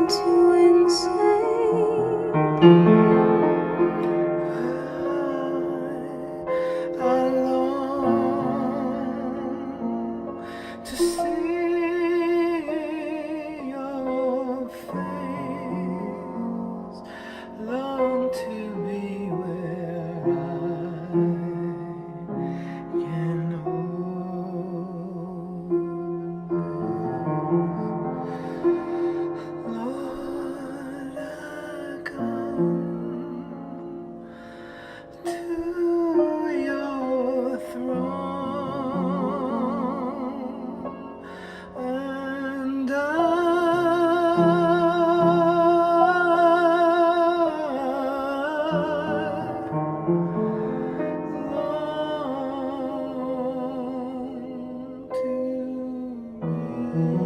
too insane. I long to see your face, long to be where I can hold this. Lord, I come to your throne, and I long to be